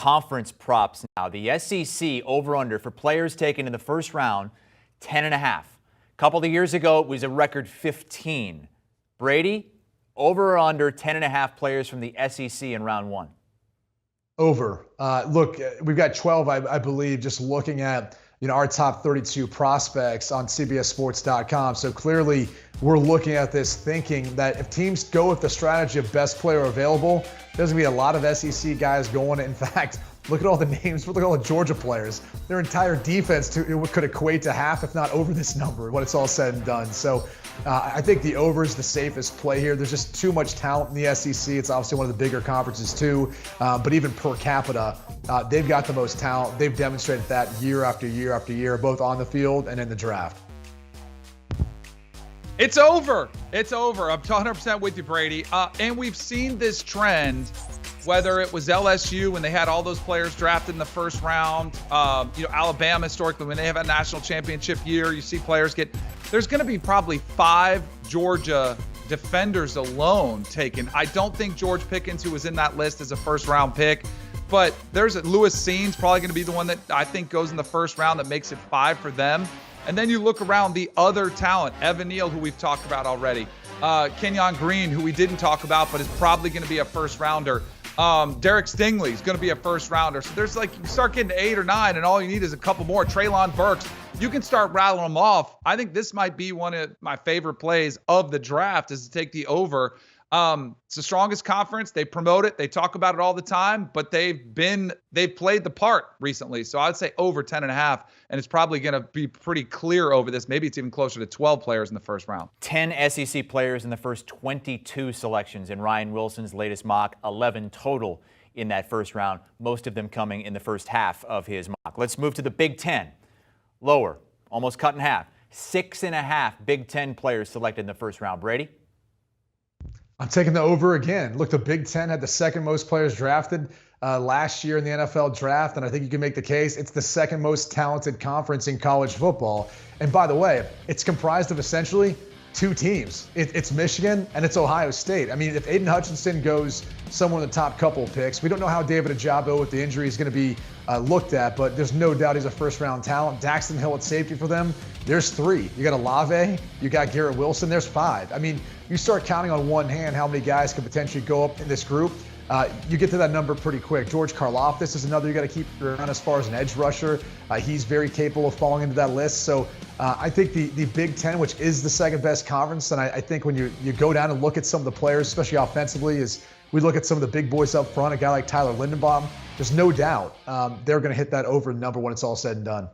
conference props now. The SEC over-under for players taken in the first round, 10.5. A couple of years ago, it was a record 15. Brady, over or under 10.5 players from the SEC in round one? Over. Look, we've got 12, I believe, just looking at our top 32 prospects on CBSSports.com. So clearly, we're looking at this thinking that if teams go with the strategy of best player available, there's going to be a lot of SEC guys going. In fact, look at all the names. Look at all the Georgia players. Their entire defense could equate to half, if not over this number, when it's all said and done. So I think the over is the safest play here. There's just too much talent in the SEC. It's obviously one of the bigger conferences too. But even per capita, they've got the most talent. They've demonstrated that year after year after year, both on the field and in the draft. It's over. It's over. I'm 100% with you, Brady. And we've seen this trend, whether it was LSU when they had all those players drafted in the first round, Alabama historically when they have a national championship year, you see players get. There's going to be probably 5 Georgia defenders alone taken. I don't think George Pickens, who was in that list, is a first-round pick. But there's Lewis Seen's probably going to be the one that I think goes in the first round that makes it 5 for them. And then you look around the other talent, Evan Neal, who we've talked about already, Kenyon Green, who we didn't talk about, but is probably going to be a first rounder. Derek Stingley is going to be a first rounder. So there's you start getting to 8 or 9, and all you need is a couple more. Treylon Burks, you can start rattling them off. I think this might be one of my favorite plays of the draft is to take the over. It's the strongest conference. They promote it. They talk about it all the time, but they've played the part recently. So I'd say over 10.5, and it's probably going to be pretty clear over this. Maybe it's even closer to 12 players in the first round. 10 SEC players in the first 22 selections in Ryan Wilson's latest mock, 11 total in that first round, most of them coming in the first half of his mock. Let's move to the Big Ten. Lower, almost cut in half. 6.5 Big Ten players selected in the first round. Brady? I'm taking the over again. Look, the Big Ten had the second most players drafted last year in the NFL draft, and I think you can make the case it's the second most talented conference in college football. And by the way, it's comprised of essentially 2 teams. It's Michigan and it's Ohio State. I mean, if Aiden Hutchinson goes somewhere in the top couple of picks, we don't know how David Ojabo with the injury is going to be looked at, but there's no doubt he's a first-round talent. Daxton Hill at safety for them, there's 3. You got Olave, you got Garrett Wilson, there's 5. I mean, you start counting on one hand how many guys could potentially go up in this group. You get to that number pretty quick. George Karlaftis is another you got to keep around as far as an edge rusher. He's very capable of falling into that list. So I think the Big Ten, which is the second best conference, and I think when you go down and look at some of the players, especially offensively, is we look at some of the big boys up front, a guy like Tyler Linderbaum, there's no doubt they're going to hit that over number when it's all said and done.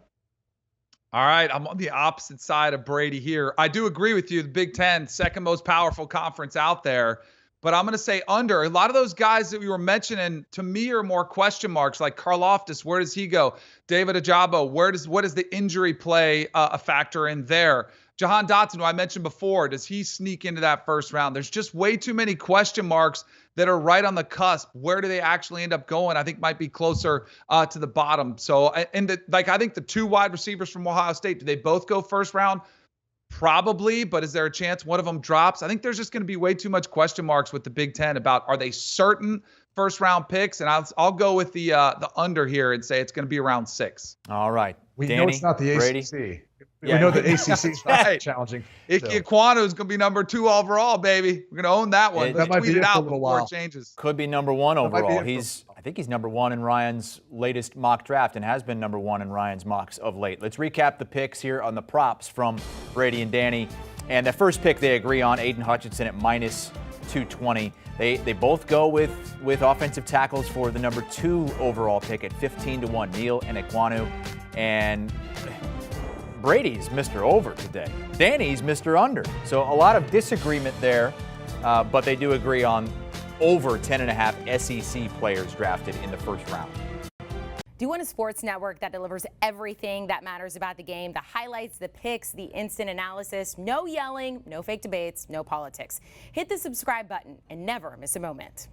All right, I'm on the opposite side of Brady here. I do agree with you. The Big Ten, second most powerful conference out there. But I'm going to say under. A lot of those guys that we were mentioning, to me, are more question marks, like Karlaftis. Where does he go? David Ojabo, what does the injury play a factor in there? Jahan Dotson, who I mentioned before, does he sneak into that first round? There's just way too many question marks that are right on the cusp. Where do they actually end up going? I think might be closer to the bottom. So, I think the 2 wide receivers from Ohio State, do they both go first round? Probably, but is there a chance one of them drops? I think there's just going to be way too much question marks with the Big Ten about are they certain first round picks? And I'll go with the under here and say it's going to be around 6. All right. We Danny, know it's not the Brady. ACC. Yeah, we know the ACC is right. challenging. Ike Ekwonu is going to be number 2 overall, baby. We're going to own that one. That might tweet be it it for a out little before while. it changes. Could be number 1 overall. I think he's number 1 in Ryan's latest mock draft and has been number 1 in Ryan's mocks of late. Let's recap the picks here on the props from Brady and Danny. And the first pick they agree on, Aiden Hutchinson at minus 220. They both go with offensive tackles for the number 2 overall pick at 15-1, Neal and Ekwonu. And Brady's Mr. Over today. Danny's Mr. Under. So a lot of disagreement there, but they do agree on over 10.5 SEC players drafted in the first round. Do you want a sports network that delivers everything that matters about the game? The highlights, the picks, the instant analysis, no yelling, no fake debates, no politics. Hit the subscribe button and never miss a moment.